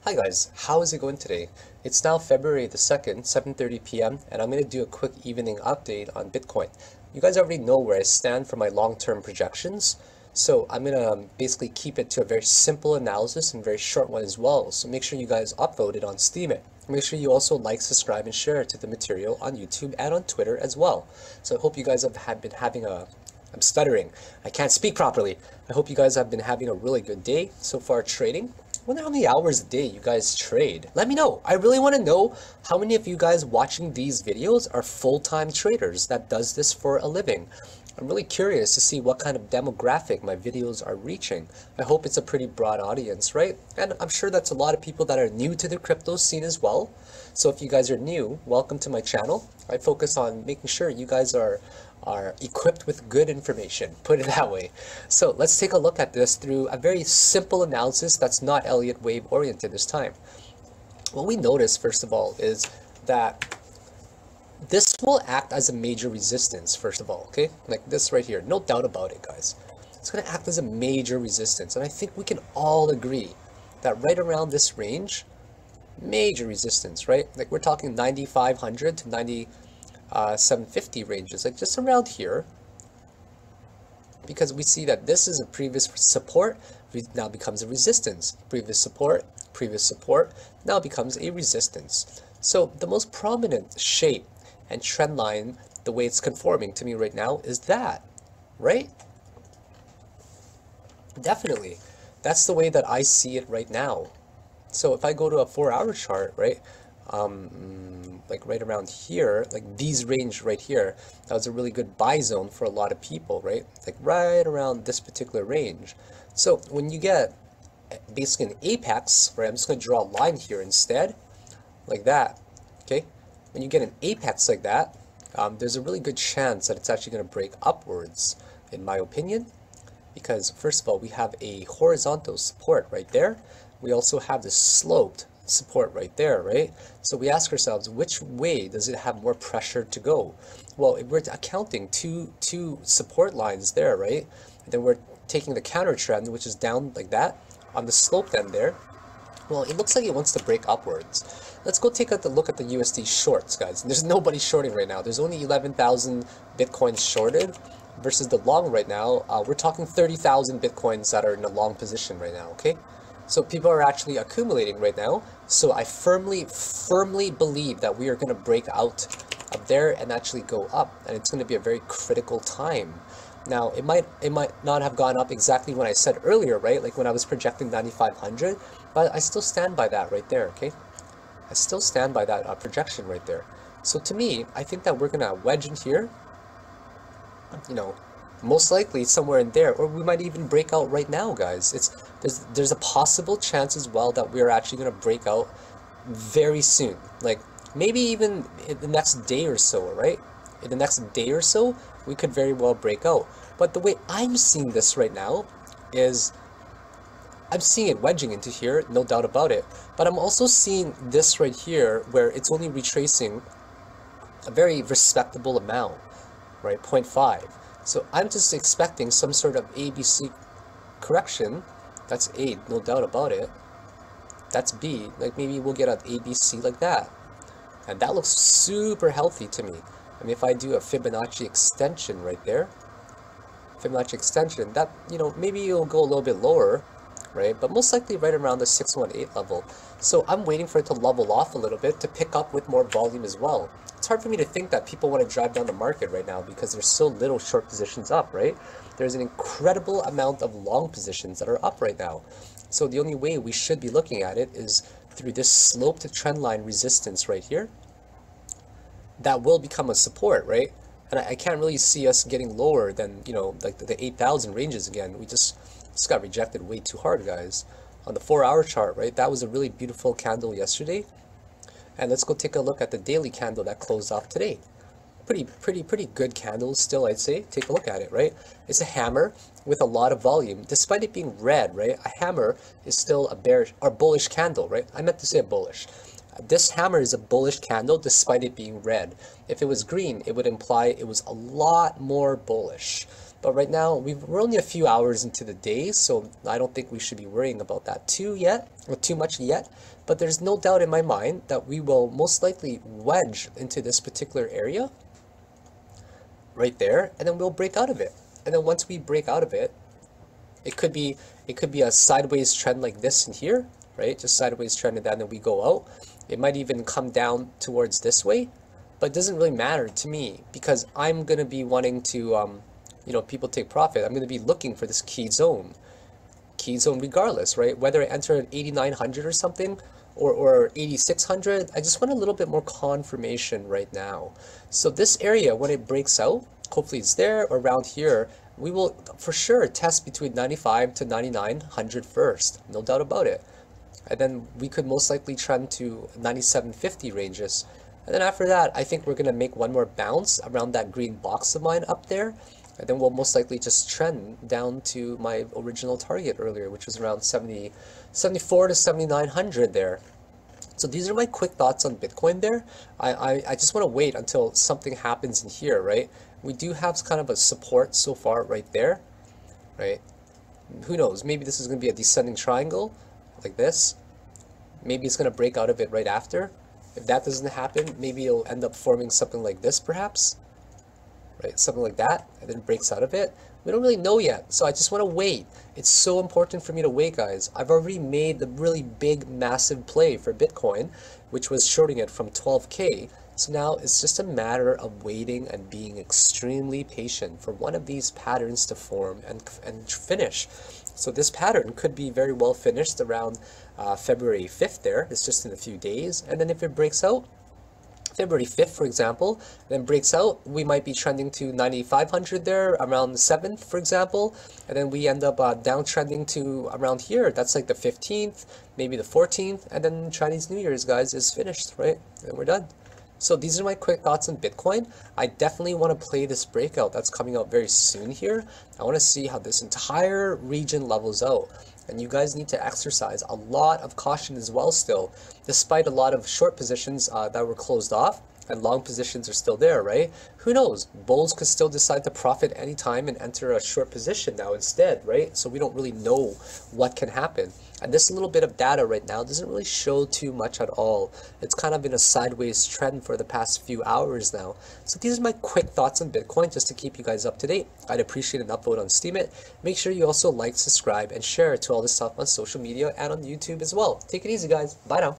Hi guys, how is it going today? It's now February the 2nd, 7:30 p.m. and I'm going to do a quick evening update on Bitcoin. You guys already know where I stand for my long-term projections, so I'm going to basically keep it to a very simple analysis and very short one as well. So make sure you guys upvote it on Steam. Make sure you also like, subscribe, and share to the material on YouTube and on Twitter as well. So I hope you guys have been having I'm stuttering. I can't speak properly. I hope you guys have been having a really good day so far trading. I wonder how many hours a day you guys trade. Let me know. I really want to know how many of you guys watching these videos are full-time traders that does this for a living. I'm really curious to see what kind of demographic my videos are reaching. I hope it's a pretty broad audience, right? And I'm sure that's a lot of people that are new to the crypto scene as well. So if you guys are new, welcome to my channel. I focus on making sure you guys are equipped with good information, put it that way. So let's take a look at this through a very simple analysis that's not Elliott wave oriented this time. What we notice, first of all, is that this will act as a major resistance, first of all, okay? Like this right here, no doubt about it, guys. It's going to act as a major resistance, and I think we can all agree that right around this range, major resistance, right? Like we're talking 9,500 to 750 ranges, like just around here, because we see that this is a previous support, now becomes a resistance. Previous support, now becomes a resistance. So the most prominent shape and trend line, the way it's conforming to me right now, is that, right? Definitely. That's the way that I see it right now. So if I go to a 4-hour chart, right, like right around here, like these range right here, that was a really good buy zone for a lot of people, right? Like right around this particular range. So when you get basically an apex, right, I'm just going to draw a line here instead, like that, okay? When you get an apex like that, there's a really good chance that it's actually going to break upwards, in my opinion, because first of all, we have a horizontal support right there. We also have this sloped support right there, right? So we ask ourselves, which way does it have more pressure to go? Well, if we're accounting two support lines there, right? And then we're taking the counter trend, which is down like that on the slope end there. Well, it looks like it wants to break upwards. Let's go take a look at the USD shorts, guys. There's nobody shorting right now. There's only 11,000 Bitcoins shorted versus the long right now. We're talking 30,000 Bitcoins that are in a long position right now, okay? So people are actually accumulating right now. So I firmly believe that we are going to break out up there and actually go up. And it's going to be a very critical time. Now, it might not have gone up exactly when I said earlier, right? Like when I was projecting 9,500. But I still stand by that right there, okay? I still stand by that projection right there. So to me, I think that we're going to wedge in here, you know, most likely somewhere in there, or we might even break out right now, guys. There's a possible chance as well that we're actually going to break out very soon, like maybe even in the next day or so, right? In the next day or so, we could very well break out. But the way I'm seeing this right now is I'm seeing it wedging into here, no doubt about it. But I'm also seeing this right here where it's only retracing a very respectable amount, right? 0.5. So I'm just expecting some sort of ABC correction. That's A, no doubt about it. That's B, like maybe we'll get an ABC like that. And that looks super healthy to me. I mean, if I do a Fibonacci extension right there, Fibonacci extension, that, you know, maybe it'll go a little bit lower, right? But most likely right around the 618 level. So I'm waiting for it to level off a little bit to pick up with more volume as well. It's hard for me to think that people want to drive down the market right now because there's so little short positions up, right? There's an incredible amount of long positions that are up right now. So the only way we should be looking at it is through this sloped trend line resistance right here. That will become a support, right? And I can't really see us getting lower than, you know, like the 8,000 ranges again. We just got rejected way too hard, guys. On the 4-hour chart, right? That was a really beautiful candle yesterday. And let's go take a look at the daily candle that closed off today. Pretty good candle still, I'd say. Take a look at it, right? It's a hammer with a lot of volume, despite it being red, right? A hammer is still a bearish or bullish candle, right? I meant to say bullish. This hammer is a bullish candle despite it being red. If it was green, it would imply it was a lot more bullish. But right now, we're only a few hours into the day, so I don't think we should be worrying about that too much yet. But there's no doubt in my mind that we will most likely wedge into this particular area right there, and then we'll break out of it. And then once we break out of it, it could be a sideways trend like this in here, right? Just sideways trend, and then we go out. It might even come down towards this way, but it doesn't really matter to me because I'm gonna be wanting to, people take profit. I'm gonna be looking for this key zone regardless, right? Whether I enter at 8,900 or something, or 8,600, I just want a little bit more confirmation right now. So this area, when it breaks out, hopefully it's there or around here, we will for sure test between 95 to 9,900 first, no doubt about it. And then we could most likely trend to 9,750 ranges. And then after that, I think we're gonna make one more bounce around that green box of mine up there. And then we'll most likely just trend down to my original target earlier, which was around 74 to 7,900 there. So these are my quick thoughts on Bitcoin there. I just want to wait until something happens in here, right? We do have kind of a support so far right there, right? Who knows? Maybe this is going to be a descending triangle like this. Maybe it's going to break out of it right after. If that doesn't happen, maybe it'll end up forming something like this perhaps. Right, something like that, and then breaks out of it. We don't really know yet, so I just want to wait. It's so important for me to wait, guys. I've already made the really big, massive play for Bitcoin, which was shorting it from 12K. So now it's just a matter of waiting and being extremely patient for one of these patterns to form and finish. So this pattern could be very well finished around February 5th there. It's just in a few days. And then if it breaks out, February 5th, for example, then breaks out, we might be trending to 9,500 there around the 7th, for example, and then we end up downtrending to around here. That's like the 15th, maybe the 14th, and then Chinese New Year's, guys, is finished, right? And we're done. So these are my quick thoughts on Bitcoin. I definitely want to play this breakout that's coming out very soon here. I want to see how this entire region levels out. And you guys need to exercise a lot of caution as well still, despite a lot of short positions that were closed off and long positions are still there, right? Who knows? Bulls could still decide to profit anytime and enter a short position now instead, right? So we don't really know what can happen. And this little bit of data right now doesn't really show too much at all. It's kind of been a sideways trend for the past few hours now. So these are my quick thoughts on Bitcoin just to keep you guys up to date. I'd appreciate an upvote on Steemit. Make sure you also like, subscribe, and share to all this stuff on social media and on YouTube as well. Take it easy, guys. Bye now.